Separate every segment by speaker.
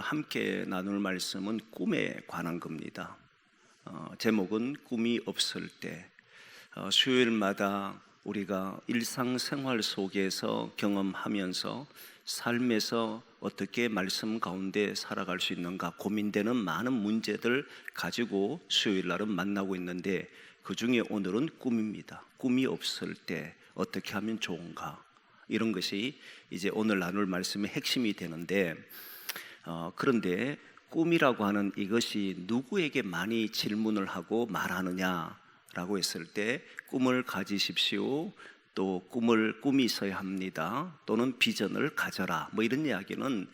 Speaker 1: 함께 나눌 말씀은 꿈에 관한 겁니다. 제목은 꿈이 없을 때. 수요일마다 우리가 일상생활 속에서 경험하면서 삶에서 어떻게 말씀 가운데 살아갈 수 있는가 고민되는 많은 문제들 가지고 수요일 날은 만나고 있는데, 그 중에 오늘은 꿈입니다. 꿈이 없을 때 어떻게 하면 좋은가, 이런 것이 이제 오늘 나눌 말씀의 핵심이 되는데, 그런데 꿈이라고 하는 이것이 누구에게 많이 질문을 하고 말하느냐라고 했을 때, 꿈을 가지십시오, 또 꿈이 있어야 합니다, 또는 비전을 가져라, 뭐 이런 이야기는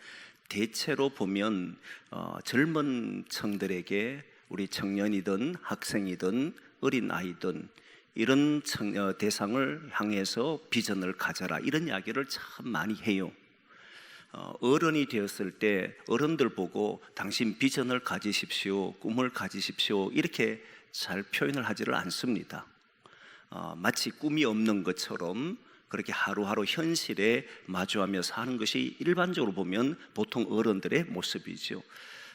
Speaker 1: 대체로 보면 젊은 층들에게, 우리 청년이든 학생이든 어린 아이든 이런 대상을 향해서 비전을 가져라, 이런 이야기를 참 많이 해요. 어른이 되었을 때 어른들 보고 당신 비전을 가지십시오, 꿈을 가지십시오, 이렇게 잘 표현을 하지를 않습니다. 마치 꿈이 없는 것처럼 그렇게 하루하루 현실에 마주하며 사는 것이 일반적으로 보면 보통 어른들의 모습이죠.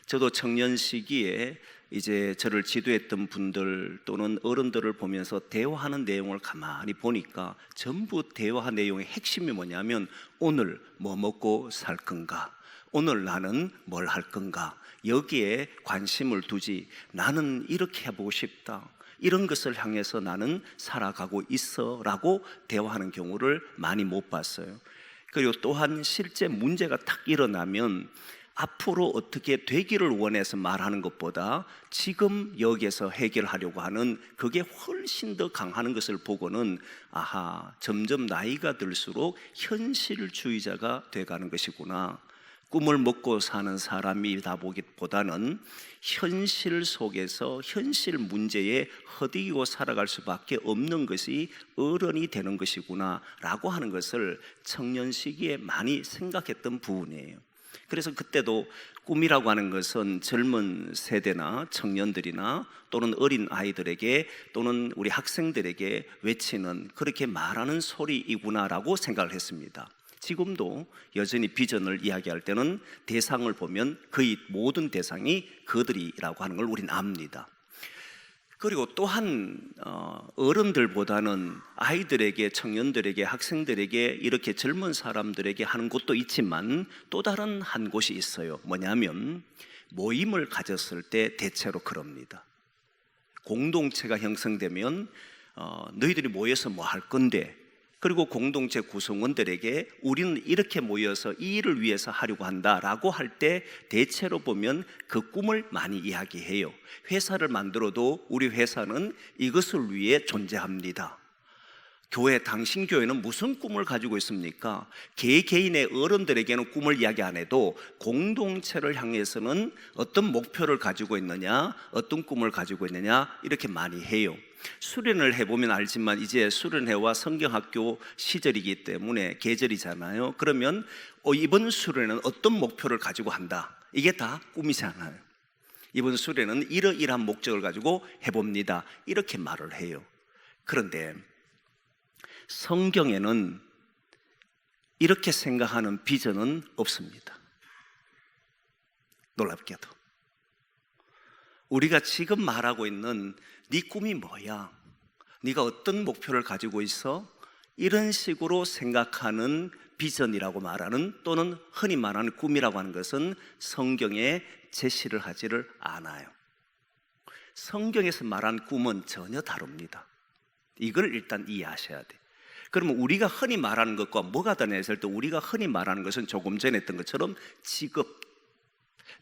Speaker 1: 저도 청년 시기에 이제 저를 지도했던 분들 또는 어른들을 보면서 대화하는 내용을 가만히 보니까 전부 대화 내용의 핵심이 뭐냐면, 오늘 뭐 먹고 살 건가, 오늘 나는 뭘 할 건가, 여기에 관심을 두지, 나는 이렇게 해보고 싶다, 이런 것을 향해서 나는 살아가고 있어 라고 대화하는 경우를 많이 못 봤어요. 그리고 또한 실제 문제가 딱 일어나면 앞으로 어떻게 되기를 원해서 말하는 것보다 지금 여기에서 해결하려고 하는 그게 훨씬 더 강하는 것을 보고는, 아하, 점점 나이가 들수록 현실주의자가 돼가는 것이구나, 꿈을 먹고 사는 사람이다 보기보다는 현실 속에서 현실 문제에 허덕이고 살아갈 수밖에 없는 것이 어른이 되는 것이구나 라고 하는 것을 청년 시기에 많이 생각했던 부분이에요. 그래서 그때도 꿈이라고 하는 것은 젊은 세대나 청년들이나 또는 어린 아이들에게 또는 우리 학생들에게 외치는, 그렇게 말하는 소리이구나라고 생각을 했습니다. 지금도 여전히 비전을 이야기할 때는 대상을 보면 거의 모든 대상이 그들이라고 하는 걸 우리는 압니다. 그리고 또한 어른들보다는 아이들에게, 청년들에게, 학생들에게, 이렇게 젊은 사람들에게 하는 곳도 있지만 또 다른 한 곳이 있어요. 뭐냐면 모임을 가졌을 때 대체로 그럽니다. 공동체가 형성되면 너희들이 모여서 뭐 할 건데, 그리고 공동체 구성원들에게 우리는 이렇게 모여서 이 일을 위해서 하려고 한다라고 할 때 대체로 보면 그 꿈을 많이 이야기해요. 회사를 만들어도 우리 회사는 이것을 위해 존재합니다. 교회, 당신 교회는 무슨 꿈을 가지고 있습니까? 개개인의 어른들에게는 꿈을 이야기 안 해도 공동체를 향해서는 어떤 목표를 가지고 있느냐, 어떤 꿈을 가지고 있느냐, 이렇게 많이 해요. 수련을 해보면 알지만 이제 수련회와 성경학교 시절이기 때문에, 계절이잖아요. 그러면 이번 수련회는 어떤 목표를 가지고 한다, 이게 다 꿈이잖아요. 이번 수련회는 이러이러한 목적을 가지고 해봅니다, 이렇게 말을 해요. 그런데 성경에는 이렇게 생각하는 비전은 없습니다. 놀랍게도 우리가 지금 말하고 있는 네 꿈이 뭐야, 네가 어떤 목표를 가지고 있어, 이런 식으로 생각하는 비전이라고 말하는, 또는 흔히 말하는 꿈이라고 하는 것은 성경에 제시를 하지를 않아요. 성경에서 말한 꿈은 전혀 다릅니다. 이걸 일단 이해하셔야 돼요. 그러면 우리가 흔히 말하는 것과 뭐가 다르냐 했을 때, 우리가 흔히 말하는 것은 조금 전에 했던 것처럼 직업,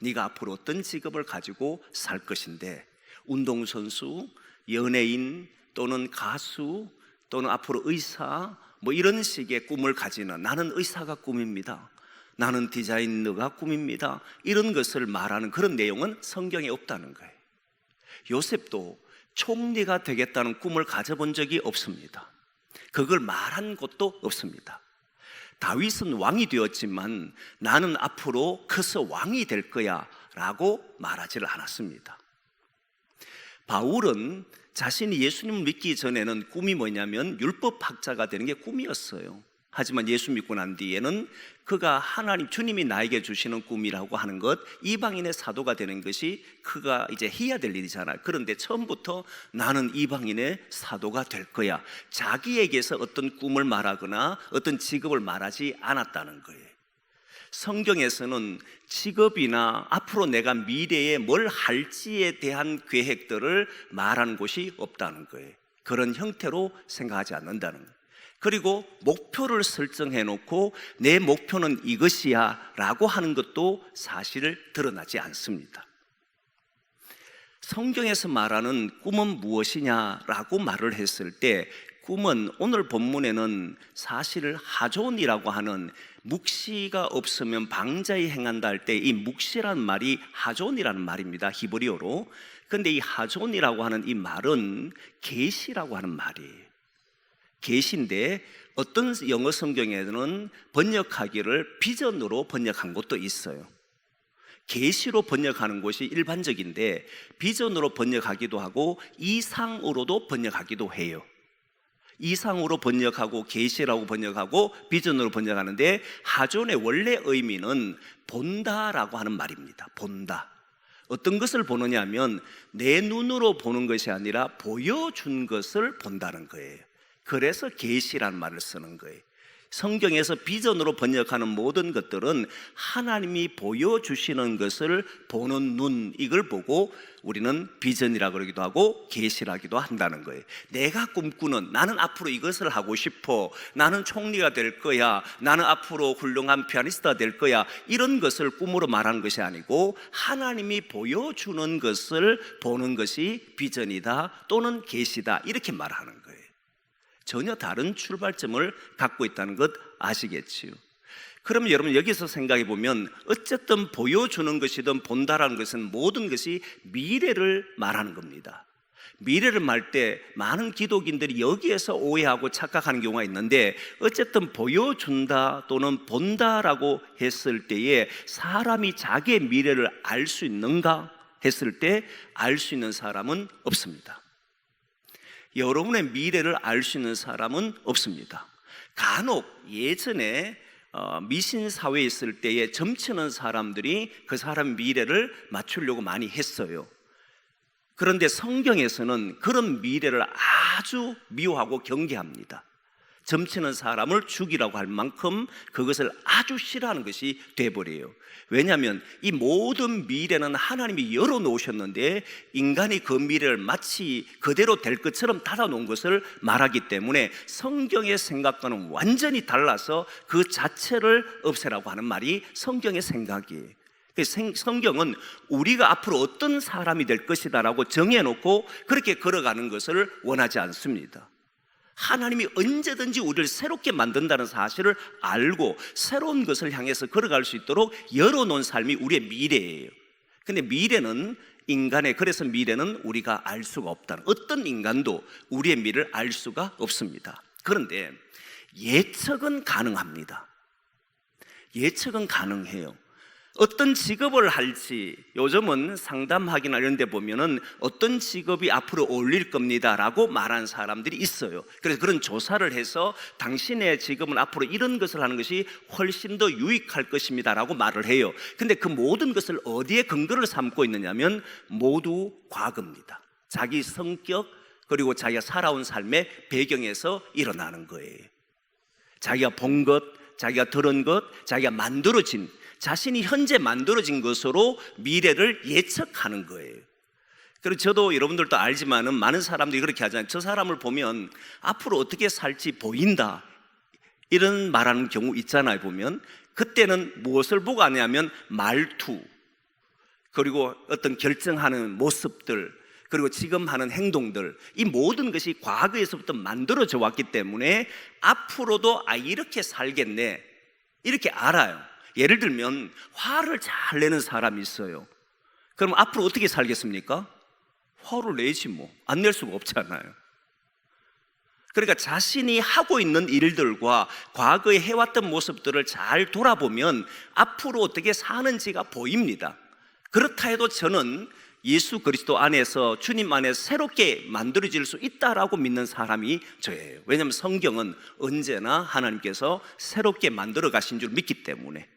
Speaker 1: 네가 앞으로 어떤 직업을 가지고 살 것인데, 운동선수, 연예인, 또는 가수, 또는 앞으로 의사, 뭐 이런 식의 꿈을 가지는, 나는 의사가 꿈입니다, 나는 디자이너가 꿈입니다, 이런 것을 말하는 그런 내용은 성경에 없다는 거예요. 요셉도 총리가 되겠다는 꿈을 가져본 적이 없습니다. 그걸 말한 것도 없습니다. 다윗은 왕이 되었지만 나는 앞으로 커서 왕이 될 거야 라고 말하지를 않았습니다. 바울은 자신이 예수님을 믿기 전에는 꿈이 뭐냐면 율법학자가 되는 게 꿈이었어요. 하지만 예수 믿고 난 뒤에는 그가 하나님 주님이 나에게 주시는 꿈이라고 하는 것, 이방인의 사도가 되는 것이 그가 이제 해야 될 일이잖아요. 그런데 처음부터 나는 이방인의 사도가 될 거야, 자기에게서 어떤 꿈을 말하거나 어떤 직업을 말하지 않았다는 거예요. 성경에서는 직업이나 앞으로 내가 미래에 뭘 할지에 대한 계획들을 말하는 곳이 없다는 거예요. 그런 형태로 생각하지 않는다는 거예요. 그리고 목표를 설정해 놓고 내 목표는 이것이야 라고 하는 것도 사실 드러나지 않습니다. 성경에서 말하는 꿈은 무엇이냐라고 말을 했을 때, 꿈은 오늘 본문에는 사실 하존이라고 하는 묵시가 없으면 방자히 행한다 할 때 이 묵시란 말이 하존이라는 말입니다, 히브리어로. 그런데 이 하존이라고 하는 이 말은 계시라고 하는 말이에요. 계시인데 어떤 영어 성경에는 번역하기를 비전으로 번역한 것도 있어요. 계시로 번역하는 것이 일반적인데 비전으로 번역하기도 하고 이상으로도 번역하기도 해요. 이상으로 번역하고 계시라고 번역하고 비전으로 번역하는데, 하존의 원래 의미는 본다라고 하는 말입니다. 본다. 어떤 것을 보느냐 하면 내 눈으로 보는 것이 아니라 보여준 것을 본다는 거예요. 그래서 계시라는 말을 쓰는 거예요. 성경에서 비전으로 번역하는 모든 것들은 하나님이 보여주시는 것을 보는 눈, 이걸 보고 우리는 비전이라고 그러기도 하고 계시라기도 한다는 거예요. 내가 꿈꾸는, 나는 앞으로 이것을 하고 싶어, 나는 총리가 될 거야, 나는 앞으로 훌륭한 피아니스트가 될 거야, 이런 것을 꿈으로 말하는 것이 아니고 하나님이 보여주는 것을 보는 것이 비전이다 또는 계시다, 이렇게 말하는 거예요. 전혀 다른 출발점을 갖고 있다는 것 아시겠지요? 그럼 여러분 여기서 생각해 보면 어쨌든 보여주는 것이든 본다라는 것은 모든 것이 미래를 말하는 겁니다. 미래를 말할 때 많은 기독인들이 여기에서 오해하고 착각하는 경우가 있는데, 어쨌든 보여준다 또는 본다라고 했을 때에 사람이 자기의 미래를 알 수 있는가 했을 때 알 수 있는 사람은 없습니다. 여러분의 미래를 알 수 있는 사람은 없습니다. 간혹 예전에 미신 사회에 있을 때에 점치는 사람들이 그 사람 미래를 맞추려고 많이 했어요. 그런데 성경에서는 그런 미래를 아주 미워하고 경계합니다. 점치는 사람을 죽이라고 할 만큼 그것을 아주 싫어하는 것이 돼버려요. 왜냐하면 이 모든 미래는 하나님이 열어놓으셨는데 인간이 그 미래를 마치 그대로 될 것처럼 닫아놓은 것을 말하기 때문에 성경의 생각과는 완전히 달라서 그 자체를 없애라고 하는 말이 성경의 생각이에요. 성경은 우리가 앞으로 어떤 사람이 될 것이다 라고 정해놓고 그렇게 걸어가는 것을 원하지 않습니다. 하나님이 언제든지 우리를 새롭게 만든다는 사실을 알고 새로운 것을 향해서 걸어갈 수 있도록 열어놓은 삶이 우리의 미래예요. 근데 미래는 그래서 미래는 우리가 알 수가 없다는, 어떤 인간도 우리의 미래를 알 수가 없습니다. 그런데 예측은 가능합니다. 예측은 가능해요. 어떤 직업을 할지 요즘은 상담하기나 이런 데 보면은 어떤 직업이 앞으로 어울릴 겁니다 라고 말하는 사람들이 있어요. 그래서 그런 조사를 해서 당신의 직업은 앞으로 이런 것을 하는 것이 훨씬 더 유익할 것입니다 라고 말을 해요. 근데 그 모든 것을 어디에 근거를 삼고 있느냐면 모두 과거입니다. 자기 성격 그리고 자기가 살아온 삶의 배경에서 일어나는 거예요. 자기가 본 것, 자기가 들은 것, 자기가 만들어진, 자신이 현재 만들어진 것으로 미래를 예측하는 거예요. 그리고 저도 여러분들도 알지만은 많은 사람들이 그렇게 하잖아요. 저 사람을 보면 앞으로 어떻게 살지 보인다, 이런 말하는 경우 있잖아요. 보면 그때는 무엇을 보고 하냐면 말투, 그리고 어떤 결정하는 모습들, 그리고 지금 하는 행동들, 이 모든 것이 과거에서부터 만들어져 왔기 때문에 앞으로도 이렇게 살겠네, 이렇게 알아요. 예를 들면 화를 잘 내는 사람이 있어요. 그럼 앞으로 어떻게 살겠습니까? 화를 내지 안 낼 수가 없잖아요. 그러니까 자신이 하고 있는 일들과 과거에 해왔던 모습들을 잘 돌아보면 앞으로 어떻게 사는지가 보입니다. 그렇다 해도 저는 예수 그리스도 안에서, 주님 안에서 새롭게 만들어질 수 있다라고 믿는 사람이 저예요. 왜냐하면 성경은 언제나 하나님께서 새롭게 만들어 가신 줄 믿기 때문에.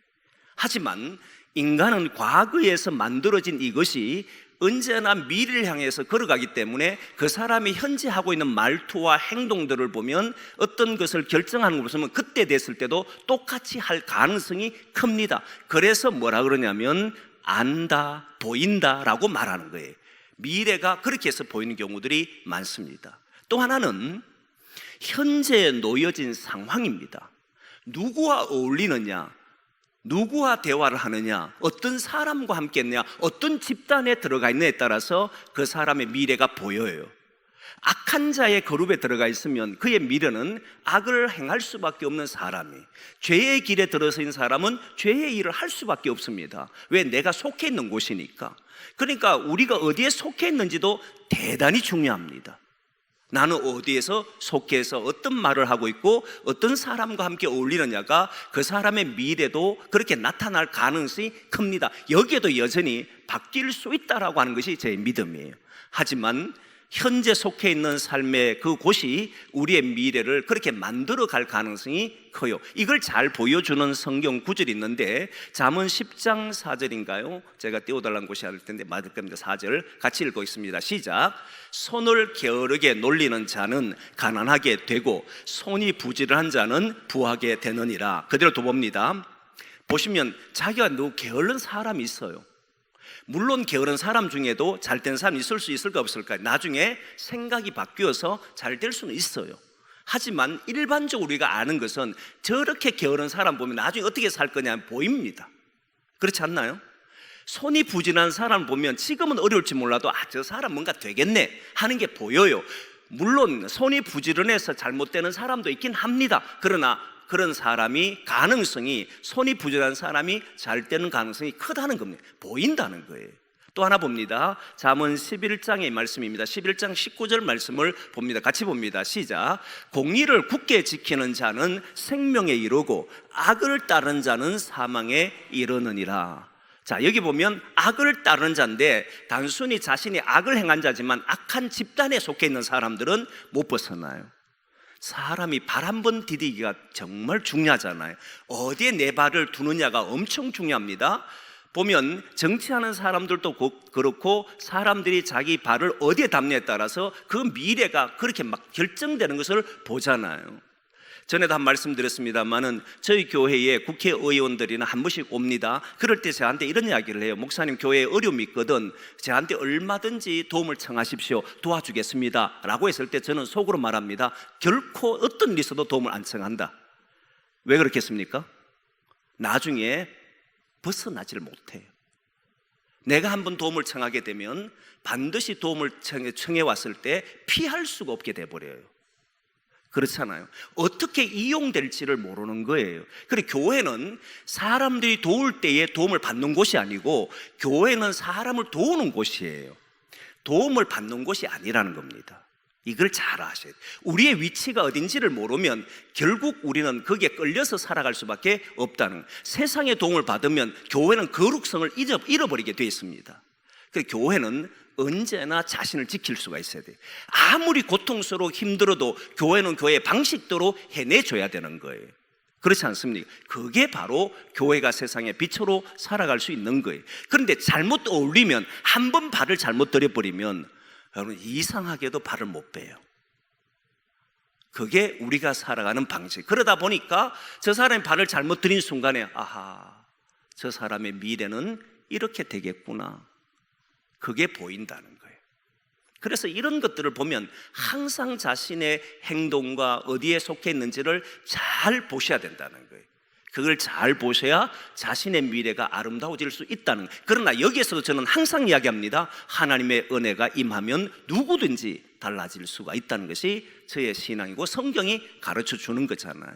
Speaker 1: 하지만 인간은 과거에서 만들어진 이것이 언제나 미래를 향해서 걸어가기 때문에 그 사람이 현재 하고 있는 말투와 행동들을 보면, 어떤 것을 결정하는 것을 보면 그때 됐을 때도 똑같이 할 가능성이 큽니다. 그래서 뭐라 그러냐면 안다, 보인다라고 말하는 거예요. 미래가 그렇게 해서 보이는 경우들이 많습니다. 또 하나는 현재에 놓여진 상황입니다. 누구와 어울리느냐, 누구와 대화를 하느냐, 어떤 사람과 함께 했느냐, 어떤 집단에 들어가 있느냐에 따라서 그 사람의 미래가 보여요. 악한 자의 그룹에 들어가 있으면 그의 미래는 악을 행할 수밖에 없는 사람이, 죄의 길에 들어서 있는 사람은 죄의 일을 할 수밖에 없습니다. 왜? 내가 속해 있는 곳이니까. 그러니까 우리가 어디에 속해 있는지도 대단히 중요합니다. 나는 어디에서 속해서 어떤 말을 하고 있고 어떤 사람과 함께 어울리느냐가 그 사람의 미래도 그렇게 나타날 가능성이 큽니다. 여기에도 여전히 바뀔 수 있다라고 하는 것이 제 믿음이에요. 하지만 현재 속해 있는 삶의 그 곳이 우리의 미래를 그렇게 만들어 갈 가능성이 커요. 이걸 잘 보여주는 성경 구절이 있는데, 잠언 10장 4절인가요? 제가 띄워달라는 곳이 할 텐데 맞을 겁니다. 4절 같이 읽겠습니다. 시작. 손을 게으르게 놀리는 자는 가난하게 되고 손이 부지런한 자는 부하게 되느니라. 그대로 또 봅니다. 보시면 자기가 너무 게으른 사람이 있어요. 물론 게으른 사람 중에도 잘된 사람이 있을 수 있을까 없을까? 나중에 생각이 바뀌어서 잘 될 수는 있어요. 하지만 일반적으로 우리가 아는 것은 저렇게 게으른 사람 보면 나중에 어떻게 살 거냐 보입니다. 그렇지 않나요? 손이 부진한 사람 보면 지금은 어려울지 몰라도 저 사람 뭔가 되겠네 하는 게 보여요. 물론 손이 부지런해서 잘못되는 사람도 있긴 합니다. 그러나 그런 사람이 가능성이, 손이 부지런한 사람이 잘 되는 가능성이 크다는 겁니다. 보인다는 거예요. 또 하나 봅니다. 잠언 11장의 말씀입니다. 11장 19절 말씀을 봅니다. 같이 봅니다. 시작. 공의를 굳게 지키는 자는 생명에 이르고 악을 따르는 자는 사망에 이르느니라. 자, 여기 보면 악을 따르는 자인데 단순히 자신이 악을 행한 자지만 악한 집단에 속해 있는 사람들은 못 벗어나요. 사람이 발 한 번 디디기가 정말 중요하잖아요. 어디에 내 발을 두느냐가 엄청 중요합니다. 보면 정치하는 사람들도 그렇고 사람들이 자기 발을 어디에 담느냐에 따라서 그 미래가 그렇게 막 결정되는 것을 보잖아요. 전에도 한 말씀 드렸습니다만은 저희 교회에 국회의원들이나 한 번씩 옵니다. 그럴 때 저한테 이런 이야기를 해요. 목사님, 교회에 어려움이 있거든, 저한테 얼마든지 도움을 청하십시오, 도와주겠습니다 라고 했을 때 저는 속으로 말합니다. 결코 어떤 일 있어도 도움을 안 청한다. 왜 그렇겠습니까? 나중에 벗어나지를 못해요. 내가 한번 도움을 청하게 되면 반드시 도움을 청해 왔을 때 피할 수가 없게 돼버려요. 그렇잖아요. 어떻게 이용될지를 모르는 거예요. 그리고 교회는 사람들이 도울 때에 도움을 받는 곳이 아니고 교회는 사람을 도우는 곳이에요. 도움을 받는 곳이 아니라는 겁니다. 이걸 잘 아셔야 돼요. 우리의 위치가 어딘지를 모르면 결국 우리는 거기에 끌려서 살아갈 수밖에 없다는 거예요. 세상의 도움을 받으면 교회는 거룩성을 잃어버리게 되어 있습니다. 그래서 교회는 언제나 자신을 지킬 수가 있어야 돼요. 아무리 고통스러워 힘들어도 교회는 교회의 방식대로 해내줘야 되는 거예요. 그렇지 않습니까? 그게 바로 교회가 세상의 빛으로 살아갈 수 있는 거예요. 그런데 잘못 어울리면, 한 번 발을 잘못 들여버리면 여러분 이상하게도 발을 못 빼요. 그게 우리가 살아가는 방식. 그러다 보니까 저 사람이 발을 잘못 들인 순간에 아하, 저 사람의 미래는 이렇게 되겠구나, 그게 보인다는 거예요. 그래서 이런 것들을 보면 항상 자신의 행동과 어디에 속해 있는지를 잘 보셔야 된다는 거예요. 그걸 잘 보셔야 자신의 미래가 아름다워질 수 있다는 거예요. 그러나 여기에서도 저는 항상 이야기합니다. 하나님의 은혜가 임하면 누구든지 달라질 수가 있다는 것이 저의 신앙이고 성경이 가르쳐 주는 거잖아요.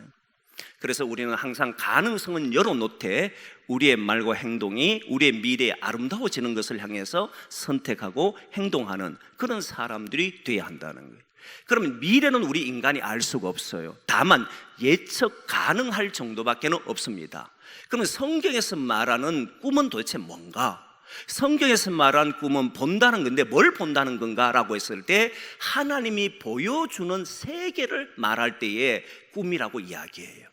Speaker 1: 그래서 우리는 항상 가능성은 열어놓되 우리의 말과 행동이 우리의 미래에 아름다워지는 것을 향해서 선택하고 행동하는 그런 사람들이 되어야 한다는 거예요. 그러면 미래는 우리 인간이 알 수가 없어요. 다만 예측 가능할 정도밖에 없습니다. 그러면 성경에서 말하는 꿈은 도대체 뭔가? 성경에서 말한 꿈은 본다는 건데 뭘 본다는 건가라고 했을 때 하나님이 보여주는 세계를 말할 때의 꿈이라고 이야기해요.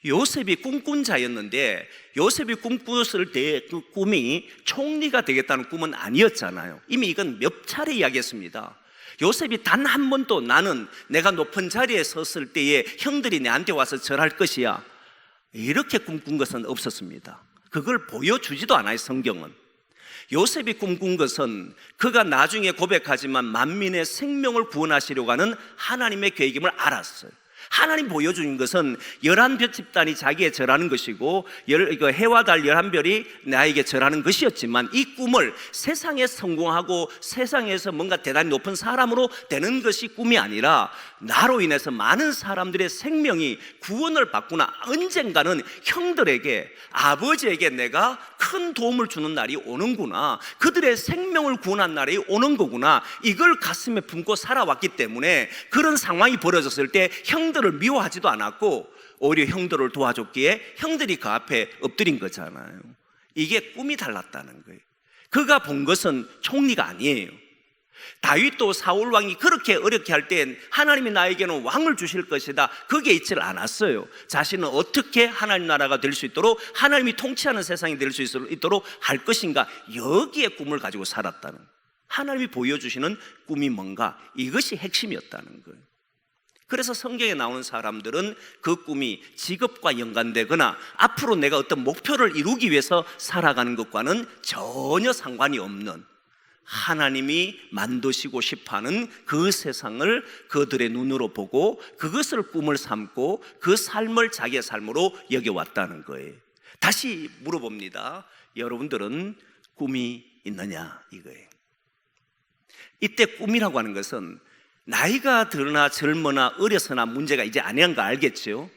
Speaker 1: 요셉이 꿈꾼 자였는데 요셉이 꿈꿨을 때 그 꿈이 총리가 되겠다는 꿈은 아니었잖아요. 이미 이건 몇 차례 이야기했습니다. 요셉이 단 한 번도 나는 내가 높은 자리에 섰을 때에 형들이 내한테 와서 절할 것이야 이렇게 꿈꾼 것은 없었습니다. 그걸 보여주지도 않아요. 성경은. 요셉이 꿈꾼 것은 그가 나중에 고백하지만 만민의 생명을 구원하시려고 하는 하나님의 계획임을 알았어요. 하나님 보여주는 것은 11별 집단이 자기에 절하는 것이고 해와 달 11별이 나에게 절하는 것이었지만 이 꿈을 세상에 성공하고 세상에서 뭔가 대단히 높은 사람으로 되는 것이 꿈이 아니라 나로 인해서 많은 사람들의 생명이 구원을 받구나, 언젠가는 형들에게, 아버지에게 내가 큰 도움을 주는 날이 오는구나, 그들의 생명을 구원한 날이 오는 거구나, 이걸 가슴에 품고 살아왔기 때문에 그런 상황이 벌어졌을 때 형들을 미워하지도 않았고 오히려 형들을 도와줬기에 형들이 그 앞에 엎드린 거잖아요. 이게 꿈이 달랐다는 거예요. 그가 본 것은 총리가 아니에요. 다윗도 사울 왕이 그렇게 어렵게 할 땐 하나님이 나에게는 왕을 주실 것이다, 거기에 있지를 않았어요. 자신은 어떻게 하나님 나라가 될 수 있도록, 하나님이 통치하는 세상이 될 수 있도록 할 것인가, 여기에 꿈을 가지고 살았다는, 하나님이 보여주시는 꿈이 뭔가, 이것이 핵심이었다는 거예요. 그래서 성경에 나오는 사람들은 그 꿈이 직업과 연관되거나 앞으로 내가 어떤 목표를 이루기 위해서 살아가는 것과는 전혀 상관이 없는, 하나님이 만드시고 싶어하는 그 세상을 그들의 눈으로 보고 그것을 꿈을 삼고 그 삶을 자기의 삶으로 여겨왔다는 거예요. 다시 물어봅니다. 여러분들은 꿈이 있느냐, 이거예요. 이때 꿈이라고 하는 것은 나이가 들으나 젊으나 어려서나 문제가 이제 아니란 거 알겠죠?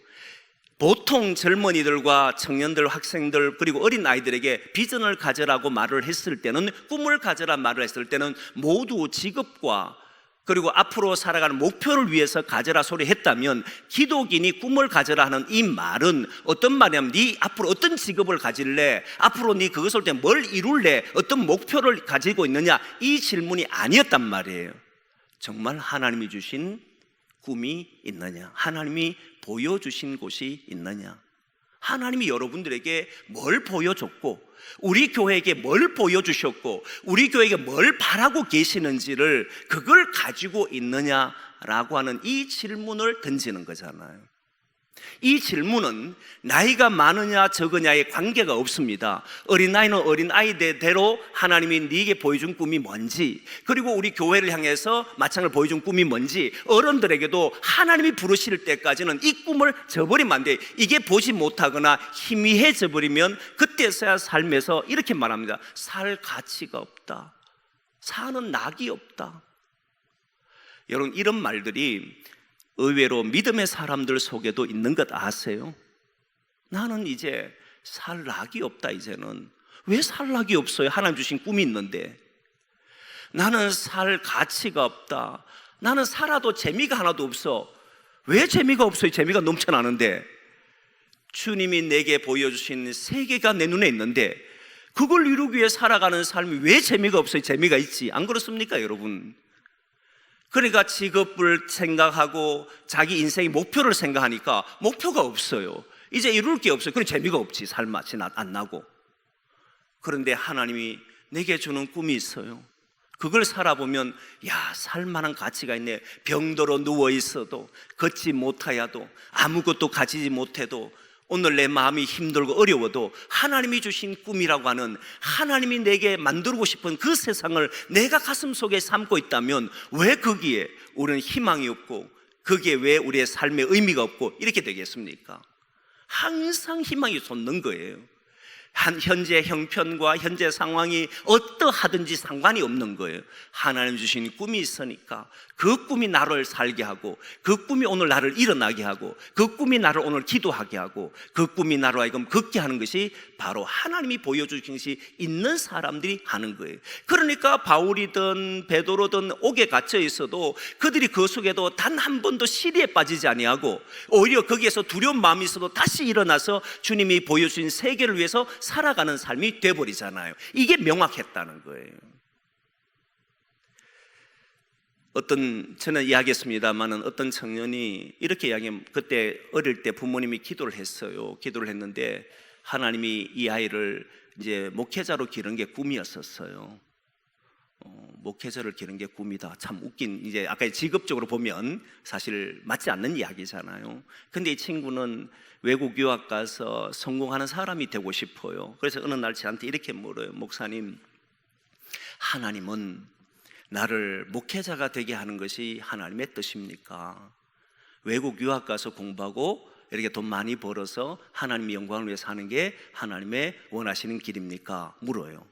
Speaker 1: 보통 젊은이들과 청년들, 학생들, 그리고 어린 아이들에게 비전을 가져라고 말을 했을 때는, 꿈을 가져라 말을 했을 때는 모두 직업과 그리고 앞으로 살아가는 목표를 위해서 가져라 소리 했다면, 기독인이 꿈을 가져라 하는 이 말은 어떤 말이냐면, 네 앞으로 어떤 직업을 가질래? 앞으로 네 그것을 때 뭘 이룰래? 어떤 목표를 가지고 있느냐? 이 질문이 아니었단 말이에요. 정말 하나님이 주신 꿈이 있느냐? 하나님이 보여주신 곳이 있느냐? 하나님이 여러분들에게 뭘 보여줬고, 우리 교회에게 뭘 보여주셨고, 우리 교회에게 뭘 바라고 계시는지를, 그걸 가지고 있느냐라고 하는 이 질문을 던지는 거잖아요. 이 질문은 나이가 많으냐 적으냐에 관계가 없습니다. 어린아이는 어린아이대로 하나님이 네게 보여준 꿈이 뭔지, 그리고 우리 교회를 향해서 마찬가지로 보여준 꿈이 뭔지, 어른들에게도 하나님이 부르실 때까지는 이 꿈을 저버리면 안 돼요. 이게 보지 못하거나 희미해져 버리면 그때서야 삶에서 이렇게 말합니다. 살 가치가 없다, 사는 낙이 없다. 여러분, 이런 말들이 의외로 믿음의 사람들 속에도 있는 것 아세요? 나는 이제 살 낙이 없다. 이제는 왜 살 낙이 없어요? 하나님 주신 꿈이 있는데. 나는 살 가치가 없다. 나는 살아도 재미가 하나도 없어. 왜 재미가 없어요? 재미가 넘쳐나는데. 주님이 내게 보여주신 세계가 내 눈에 있는데 그걸 이루기 위해 살아가는 삶이 왜 재미가 없어요? 재미가 있지. 안 그렇습니까, 여러분? 그러니까 직업을 생각하고 자기 인생의 목표를 생각하니까 목표가 없어요. 이제 이룰 게 없어요. 그럼 재미가 없지. 삶맛이 안 나고. 그런데 하나님이 내게 주는 꿈이 있어요. 그걸 살아보면 야, 살만한 가치가 있네. 병들어 누워 있어도, 걷지 못하여도, 아무것도 가지지 못해도, 오늘 내 마음이 힘들고 어려워도 하나님이 주신 꿈이라고 하는, 하나님이 내게 만들고 싶은 그 세상을 내가 가슴속에 삼고 있다면 왜 거기에 우리는 희망이 없고, 거기에 왜 우리의 삶의 의미가 없고 이렇게 되겠습니까? 항상 희망이 솟는 거예요. 현재 형편과 현재 상황이 어떠하든지 상관이 없는 거예요. 하나님 주신 꿈이 있으니까 그 꿈이 나를 살게 하고, 그 꿈이 오늘 나를 일어나게 하고, 그 꿈이 나를 오늘 기도하게 하고, 그 꿈이 나로 하여금 걷게 하는 것이 바로 하나님이 보여주신 것이 있는 사람들이 하는 거예요. 그러니까 바울이든 베드로든 옥에 갇혀 있어도 그들이 그 속에도 단 한 번도 시리에 빠지지 아니하고, 오히려 거기에서 두려운 마음이 있어도 다시 일어나서 주님이 보여주신 세계를 위해서 살아가는 삶이 돼버리잖아요. 이게 명확했다는 거예요. 저는 이야기했습니다만은 어떤 청년이 이렇게 이야기하면, 그때 어릴 때 부모님이 기도를 했어요. 기도를 했는데 하나님이 이 아이를 이제 목회자로 기르는 게 꿈이었었어요. 목회자를 기르는 게 꿈이다. 참 웃긴, 이제 아까 직업적으로 보면 사실 맞지 않는 이야기잖아요. 근데 이 친구는 외국 유학 가서 성공하는 사람이 되고 싶어요. 그래서 어느 날 저한테 이렇게 물어요. 목사님, 하나님은 나를 목회자가 되게 하는 것이 하나님의 뜻입니까? 외국 유학 가서 공부하고 이렇게 돈 많이 벌어서 하나님의 영광을 위해서 하는 게 하나님의 원하시는 길입니까? 물어요.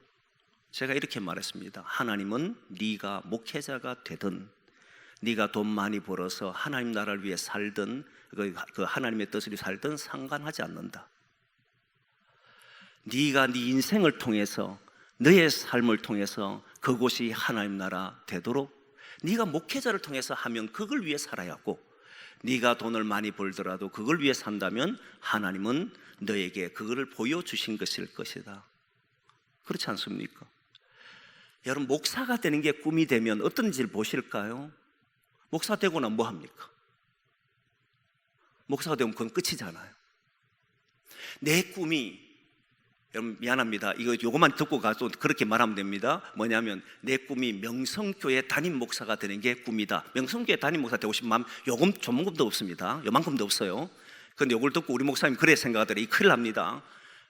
Speaker 1: 제가 이렇게 말했습니다. 하나님은 네가 목회자가 되든 네가 돈 많이 벌어서 하나님 나라를 위해 살든 그 하나님의 뜻을 위해 살든 상관하지 않는다. 네가 네 인생을 통해서, 너의 삶을 통해서 그곳이 하나님 나라 되도록 네가 목회자를 통해서 하면 그걸 위해 살아야 하고, 네가 돈을 많이 벌더라도 그걸 위해 산다면 하나님은 너에게 그거를 보여주신 것일 것이다. 그렇지 않습니까? 여러분, 목사가 되는 게 꿈이 되면 어떤지를 보실까요? 목사 되고 나면 뭐 합니까? 목사가 되면 그건 끝이잖아요. 내 꿈이, 여러분 미안합니다, 요것만 듣고 가서 그렇게 말하면 됩니다. 뭐냐면 내 꿈이 명성교회 담임 목사가 되는 게 꿈이다. 명성교회 담임 목사 되고 싶은 마음 조금도 없습니다. 요만큼도 없어요. 그런데 요걸 듣고 우리 목사님 그래 생각하더라, 이 큰일 납니다.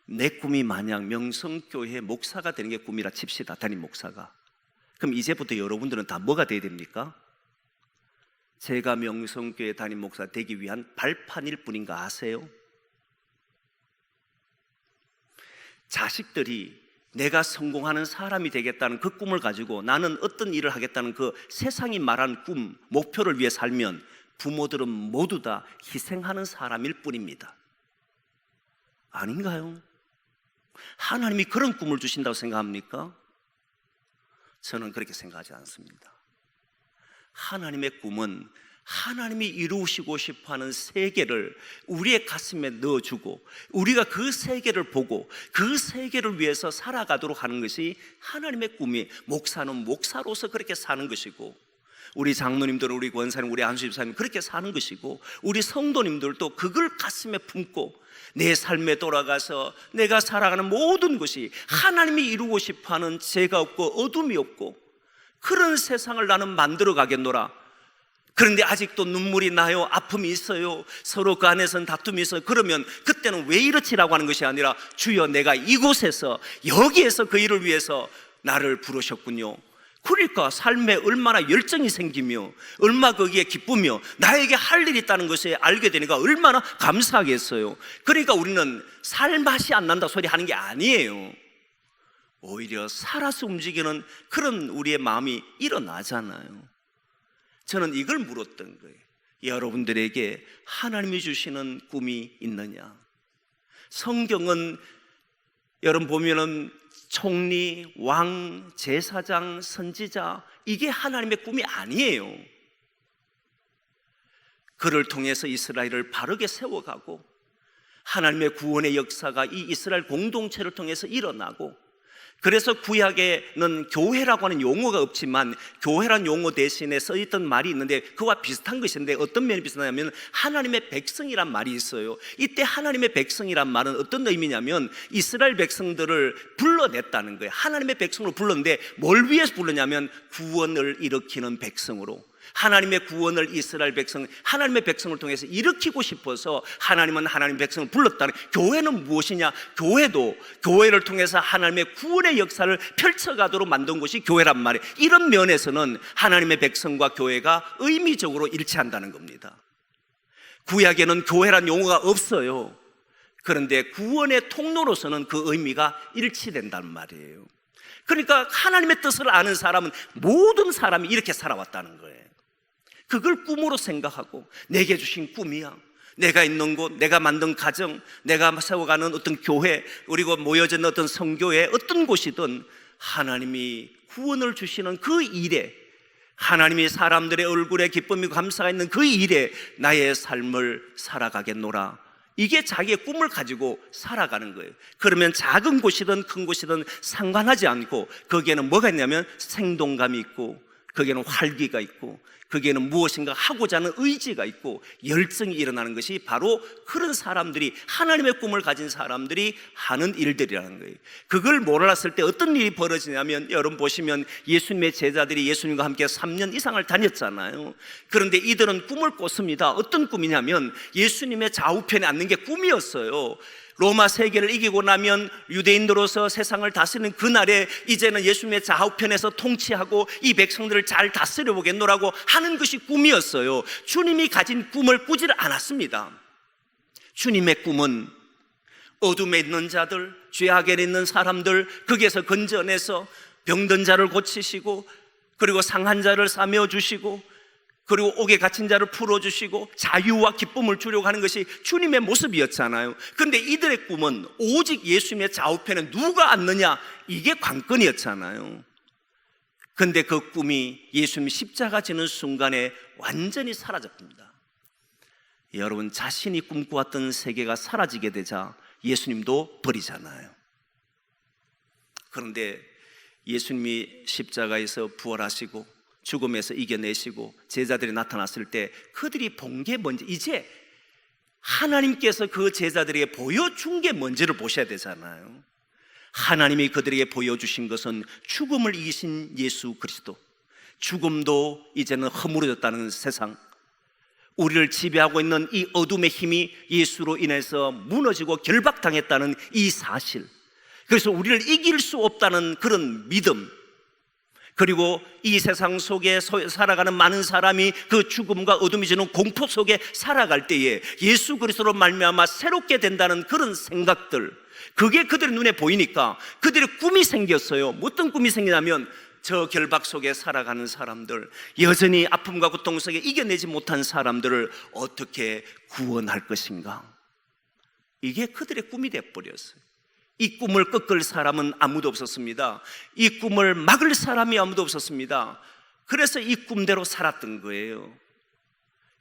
Speaker 1: 내 꿈이 만약 명성교회 목사가 되는 게 꿈이라 칩시다. 담임 목사가. 그럼 이제부터 여러분들은 다 뭐가 돼야 됩니까? 제가 명성교회 담임 목사 되기 위한 발판일 뿐인가 아세요? 자식들이 내가 성공하는 사람이 되겠다는 그 꿈을 가지고 나는 어떤 일을 하겠다는 그 세상이 말하는 꿈, 목표를 위해 살면 부모들은 모두 다 희생하는 사람일 뿐입니다. 아닌가요? 하나님이 그런 꿈을 주신다고 생각합니까? 저는 그렇게 생각하지 않습니다. 하나님의 꿈은 하나님이 이루시고 싶어하는 세계를 우리의 가슴에 넣어주고 우리가 그 세계를 보고 그 세계를 위해서 살아가도록 하는 것이 하나님의 꿈이, 목사는 목사로서 그렇게 사는 것이고, 우리 장로님들은, 우리 권사님, 우리 안수 집사님 그렇게 사는 것이고, 우리 성도님들도 그걸 가슴에 품고 내 삶에 돌아가서 내가 살아가는 모든 것이 하나님이 이루고 싶어하는 죄가 없고 어둠이 없고 그런 세상을 나는 만들어 가겠노라. 그런데 아직도 눈물이 나요, 아픔이 있어요, 서로 그 안에서는 다툼이 있어요. 그러면 그때는 왜 이렇지라고 하는 것이 아니라, 주여 내가 이곳에서, 여기에서 그 일을 위해서 나를 부르셨군요. 그러니까 삶에 얼마나 열정이 생기며 얼마나 거기에 기쁘며 나에게 할 일이 있다는 것을 알게 되니까 얼마나 감사하겠어요. 그러니까 우리는 살 맛이 안 난다 소리 하는 게 아니에요. 오히려 살아서 움직이는 그런 우리의 마음이 일어나잖아요. 저는 이걸 물었던 거예요. 여러분들에게 하나님이 주시는 꿈이 있느냐? 성경은 여러분 보면은 총리, 왕, 제사장, 선지자, 이게 하나님의 꿈이 아니에요. 그를 통해서 이스라엘을 바르게 세워가고 하나님의 구원의 역사가 이 이스라엘 공동체를 통해서 일어나고, 그래서 구약에는 교회라고 하는 용어가 없지만 교회란 용어 대신에 써있던 말이 있는데 그와 비슷한 것인데, 어떤 면이 비슷하냐면 하나님의 백성이란 말이 있어요. 이때 하나님의 백성이란 말은 어떤 의미냐면 이스라엘 백성들을 불러냈다는 거예요. 하나님의 백성으로 불렀는데 뭘 위해서 불렀냐면 구원을 일으키는 백성으로, 하나님의 구원을 이스라엘 백성, 하나님의 백성을 통해서 일으키고 싶어서 하나님은 하나님의 백성을 불렀다는. 교회는 무엇이냐? 교회도 교회를 통해서 하나님의 구원의 역사를 펼쳐가도록 만든 것이 교회란 말이에요. 이런 면에서는 하나님의 백성과 교회가 의미적으로 일치한다는 겁니다. 구약에는 교회란 용어가 없어요. 그런데 구원의 통로로서는 그 의미가 일치된다는 말이에요. 그러니까 하나님의 뜻을 아는 사람은 모든 사람이 이렇게 살아왔다는 거예요. 그걸 꿈으로 생각하고, 내게 주신 꿈이야, 내가 있는 곳, 내가 만든 가정, 내가 세워가는 어떤 교회, 그리고 모여져 있는 어떤 성교회, 어떤 곳이든 하나님이 구원을 주시는 그 일에, 하나님이 사람들의 얼굴에 기쁨이고 감사가 있는 그 일에 나의 삶을 살아가겠노라. 이게 자기의 꿈을 가지고 살아가는 거예요. 그러면 작은 곳이든 큰 곳이든 상관하지 않고 거기에는 뭐가 있냐면 생동감이 있고, 거기에는 활기가 있고, 거기에는 무엇인가 하고자 하는 의지가 있고 열정이 일어나는 것이 바로 그런 사람들이, 하나님의 꿈을 가진 사람들이 하는 일들이라는 거예요. 그걸 몰랐을 때 어떤 일이 벌어지냐면, 여러분 보시면 예수님의 제자들이 예수님과 함께 3년 이상을 다녔잖아요. 그런데 이들은 꿈을 꿨습니다. 어떤 꿈이냐면 예수님의 좌우편에 앉는 게 꿈이었어요. 로마 세계를 이기고 나면 유대인으로서 세상을 다스리는 그날에 이제는 예수님의 좌우편에서 통치하고 이 백성들을 잘 다스려 보겠노라고 하는 것이 꿈이었어요. 주님이 가진 꿈을 꾸지 않았습니다. 주님의 꿈은 어둠에 있는 자들, 죄악에 있는 사람들, 거기에서 건져내서 병든 자를 고치시고, 그리고 상한 자를 싸매어 주시고, 그리고 옥에 갇힌 자를 풀어주시고 자유와 기쁨을 주려고 하는 것이 주님의 모습이었잖아요. 그런데 이들의 꿈은 오직 예수님의 좌우편에 누가 앉느냐, 이게 관건이었잖아요. 그런데 그 꿈이 예수님이 십자가 지는 순간에 완전히 사라졌습니다. 여러분, 자신이 꿈꾸었던 세계가 사라지게 되자 예수님도 버리잖아요. 그런데 예수님이 십자가에서 부활하시고 죽음에서 이겨내시고 제자들이 나타났을 때 그들이 본 게 뭔지, 이제 하나님께서 그 제자들에게 보여준 게 뭔지를 보셔야 되잖아요. 하나님이 그들에게 보여주신 것은 죽음을 이기신 예수 그리스도, 죽음도 이제는 허물어졌다는 세상, 우리를 지배하고 있는 이 어둠의 힘이 예수로 인해서 무너지고 결박당했다는 이 사실, 그래서 우리를 이길 수 없다는 그런 믿음, 그리고 이 세상 속에 살아가는 많은 사람이 그 죽음과 어둠이 주는 공포 속에 살아갈 때에 예수 그리스도로 말미암아 새롭게 된다는 그런 생각들, 그게 그들의 눈에 보이니까 그들의 꿈이 생겼어요. 어떤 꿈이 생기냐면, 저 결박 속에 살아가는 사람들, 여전히 아픔과 고통 속에 이겨내지 못한 사람들을 어떻게 구원할 것인가, 이게 그들의 꿈이 되어버렸어요. 이 꿈을 꺾을 사람은 아무도 없었습니다. 이 꿈을 막을 사람이 아무도 없었습니다. 그래서 이 꿈대로 살았던 거예요.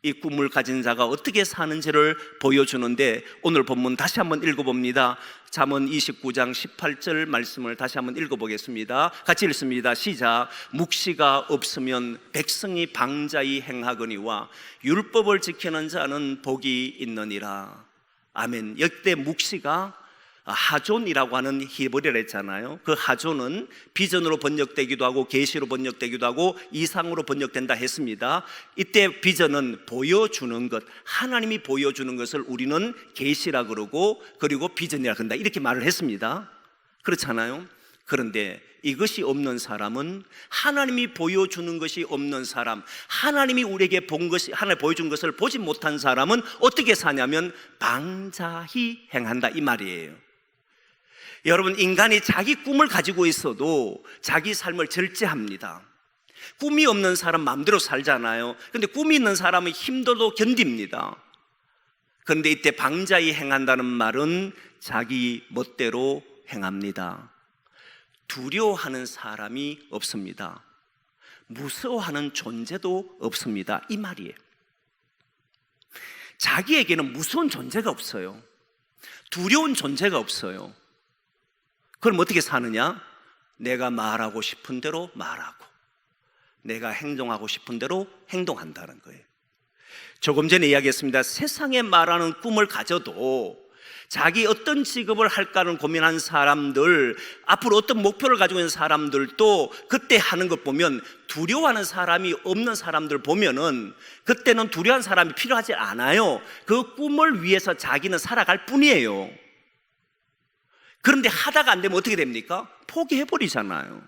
Speaker 1: 이 꿈을 가진 자가 어떻게 사는지를 보여주는데, 오늘 본문 다시 한번 읽어봅니다. 잠언 29장 18절 말씀을 다시 한번 읽어보겠습니다. 같이 읽습니다. 시작. 묵시가 없으면 백성이 방자히 행하거니와 율법을 지키는 자는 복이 있느니라. 아멘. 역대 묵시가 하존이라고 하는 히브리어를 했잖아요. 그 하존은 비전으로 번역되기도 하고 계시로 번역되기도 하고 이상으로 번역된다 했습니다. 이때 비전은 보여주는 것, 하나님이 보여주는 것을 우리는 계시라 그러고, 그리고 비전이라 그런다, 이렇게 말을 했습니다. 그렇잖아요. 그런데 이것이 없는 사람은, 하나님이 보여주는 것이 없는 사람, 하나님이 우리에게 본 것이, 하나님 보여준 것을 보지 못한 사람은 어떻게 사냐면 방자히 행한다, 이 말이에요. 여러분, 인간이 자기 꿈을 가지고 있어도 자기 삶을 절제합니다. 꿈이 없는 사람 마음대로 살잖아요. 그런데 꿈이 있는 사람은 힘들어도 견딥니다. 그런데 이때 방자히 행한다는 말은 자기 멋대로 행합니다. 두려워하는 사람이 없습니다. 무서워하는 존재도 없습니다, 이 말이에요. 자기에게는 무서운 존재가 없어요. 두려운 존재가 없어요. 그럼 어떻게 사느냐? 내가 말하고 싶은 대로 말하고 내가 행동하고 싶은 대로 행동한다는 거예요. 조금 전에 이야기했습니다. 세상에 말하는 꿈을 가져도 자기 어떤 직업을 할까를 고민한 사람들, 앞으로 어떤 목표를 가지고 있는 사람들도 그때 하는 것 보면, 두려워하는 사람이 없는 사람들 보면은 그때는 두려워하는 사람이 필요하지 않아요. 그 꿈을 위해서 자기는 살아갈 뿐이에요. 그런데 하다가 안 되면 어떻게 됩니까? 포기해버리잖아요.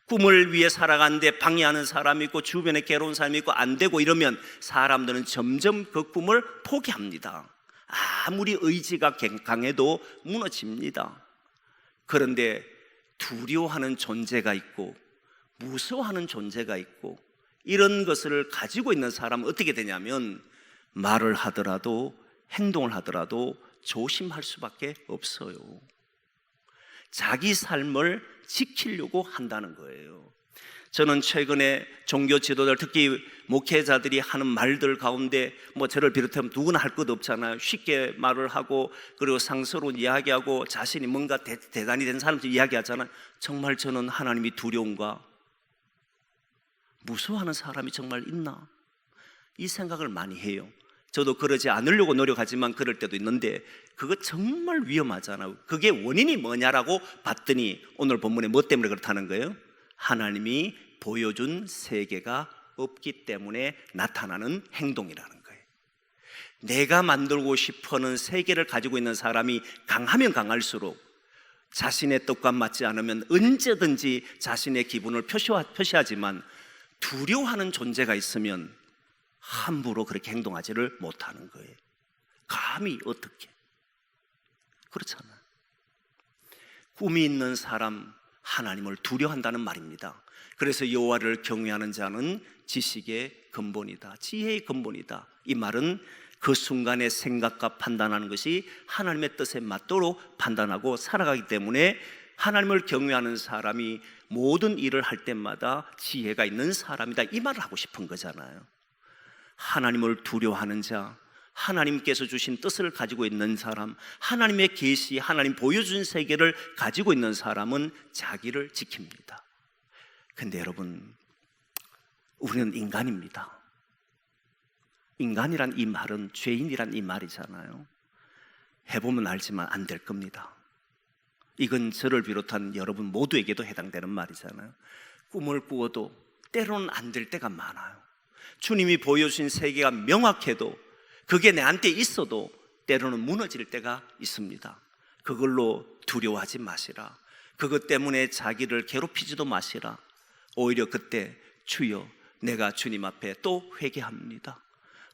Speaker 1: 꿈을 위해 살아가는데 방해하는 사람이 있고 주변에 괴로운 사람이 있고 안 되고 이러면 사람들은 점점 그 꿈을 포기합니다. 아무리 의지가 강해도 무너집니다. 그런데 두려워하는 존재가 있고 무서워하는 존재가 있고 이런 것을 가지고 있는 사람은 어떻게 되냐면, 말을 하더라도 행동을 하더라도 조심할 수밖에 없어요. 자기 삶을 지키려고 한다는 거예요. 저는 최근에 종교 지도자들, 특히 목회자들이 하는 말들 가운데 저를 비롯하면 누구나 할 것 없잖아요. 쉽게 말을 하고 그리고 상스러운 이야기하고 자신이 뭔가 대단히 된 사람처럼 이야기하잖아요. 정말 저는 하나님이 두려운가, 무서워하는 사람이 정말 있나, 이 생각을 많이 해요. 저도 그러지 않으려고 노력하지만 그럴 때도 있는데 그거 정말 위험하잖아요. 그게 원인이 뭐냐라고 봤더니 오늘 본문에 뭐 때문에 그렇다는 거예요? 하나님이 보여준 세계가 없기 때문에 나타나는 행동이라는 거예요. 내가 만들고 싶어하는 세계를 가지고 있는 사람이 강하면 강할수록 자신의 뜻과 맞지 않으면 언제든지 자신의 기분을 표시하지만 두려워하는 존재가 있으면 함부로 그렇게 행동하지를 못하는 거예요. 감히 어떻게? 그렇잖아요. 꿈이 있는 사람, 하나님을 두려워한다는 말입니다. 그래서 여호와를 경외하는 자는 지식의 근본이다, 지혜의 근본이다. 이 말은 그 순간의 생각과 판단하는 것이 하나님의 뜻에 맞도록 판단하고 살아가기 때문에 하나님을 경외하는 사람이 모든 일을 할 때마다 지혜가 있는 사람이다, 이 말을 하고 싶은 거잖아요. 하나님을 두려워하는 자, 하나님께서 주신 뜻을 가지고 있는 사람, 하나님의 계시, 하나님 보여준 세계를 가지고 있는 사람은 자기를 지킵니다. 근데 여러분, 우리는 인간입니다. 인간이란 이 말은 죄인이란 이 말이잖아요. 해보면 알지만 안 될 겁니다. 이건 저를 비롯한 여러분 모두에게도 해당되는 말이잖아요. 꿈을 꾸어도 때로는 안 될 때가 많아요. 주님이 보여주신 세계가 명확해도, 그게 내한테 있어도 때로는 무너질 때가 있습니다. 그걸로 두려워하지 마시라. 그것 때문에 자기를 괴롭히지도 마시라. 오히려 그때 주여, 내가 주님 앞에 또 회개합니다.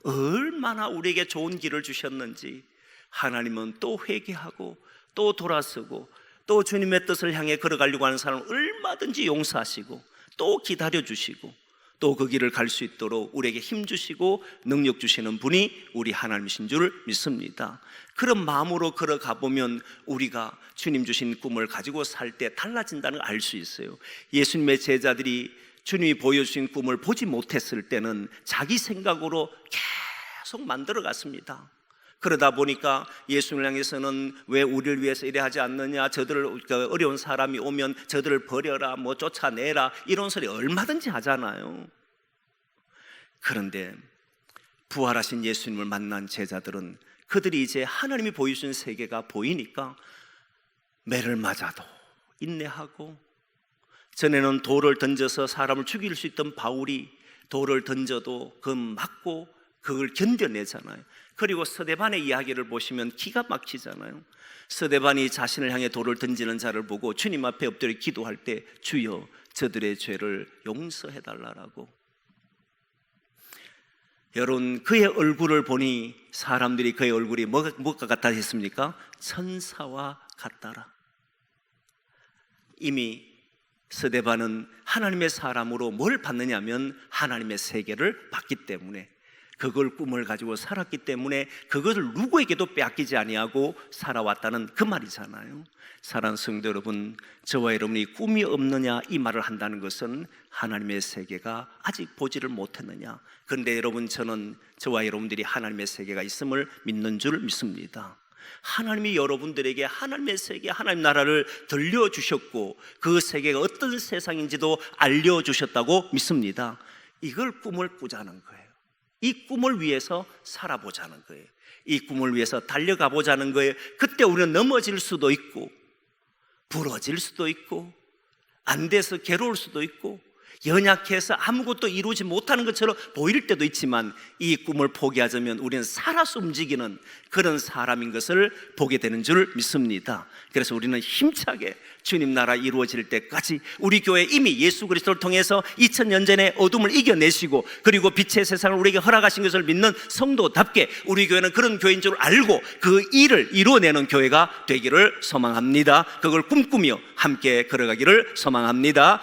Speaker 1: 얼마나 우리에게 좋은 길을 주셨는지. 하나님은 또 회개하고 또 돌아서고 또 주님의 뜻을 향해 걸어가려고 하는 사람을 얼마든지 용서하시고 또 기다려주시고 또 그 길을 갈 수 있도록 우리에게 힘 주시고 능력 주시는 분이 우리 하나님이신 줄 믿습니다. 그런 마음으로 걸어가 보면 우리가 주님 주신 꿈을 가지고 살 때 달라진다는 걸 알 수 있어요. 예수님의 제자들이 주님이 보여주신 꿈을 보지 못했을 때는 자기 생각으로 계속 만들어 갔습니다. 그러다 보니까 예수님을 향해서는 왜 우리를 위해서 이래 하지 않느냐, 저들을 어려운 사람이 오면 저들을 버려라, 쫓아내라, 이런 소리 얼마든지 하잖아요. 그런데 부활하신 예수님을 만난 제자들은 그들이 이제 하나님이 보여준 세계가 보이니까 매를 맞아도 인내하고, 전에는 돌을 던져서 사람을 죽일 수 있던 바울이 돌을 던져도 그 맞고 그걸 견뎌내잖아요. 그리고 스데반의 이야기를 보시면 기가 막히잖아요. 스데반이 자신을 향해 돌을 던지는 자를 보고 주님 앞에 엎드려 기도할 때 주여 저들의 죄를 용서해달라고. 여러분, 그의 얼굴을 보니 사람들이 그의 얼굴이 뭐가 같다 했습니까? 천사와 같더라. 이미 스데반은 하나님의 사람으로 뭘 받느냐면 하나님의 세계를 받기 때문에, 그걸 꿈을 가지고 살았기 때문에 그것을 누구에게도 빼앗기지 아니하고 살아왔다는 그 말이잖아요. 사랑하는 성도 여러분, 저와 여러분이 꿈이 없느냐 이 말을 한다는 것은 하나님의 세계가 아직 보지를 못했느냐. 그런데 여러분, 저는 저와 여러분들이 하나님의 세계가 있음을 믿는 줄 믿습니다. 하나님이 여러분들에게 하나님의 세계, 하나님 나라를 들려주셨고 그 세계가 어떤 세상인지도 알려주셨다고 믿습니다. 이걸 꿈을 꾸자는 거예요. 이 꿈을 위해서 살아보자는 거예요. 이 꿈을 위해서 달려가 보자는 거예요. 그때 우리는 넘어질 수도 있고 부러질 수도 있고 안 돼서 괴로울 수도 있고 연약해서 아무것도 이루지 못하는 것처럼 보일 때도 있지만 이 꿈을 포기하자면 우리는 살아서 움직이는 그런 사람인 것을 보게 되는 줄 믿습니다. 그래서 우리는 힘차게 주님 나라 이루어질 때까지 우리 교회 이미 예수 그리스도를 통해서 2000년 전에 어둠을 이겨내시고 그리고 빛의 세상을 우리에게 허락하신 것을 믿는 성도답게 우리 교회는 그런 교회인 줄 알고 그 일을 이루어내는 교회가 되기를 소망합니다. 그걸 꿈꾸며 함께 걸어가기를 소망합니다.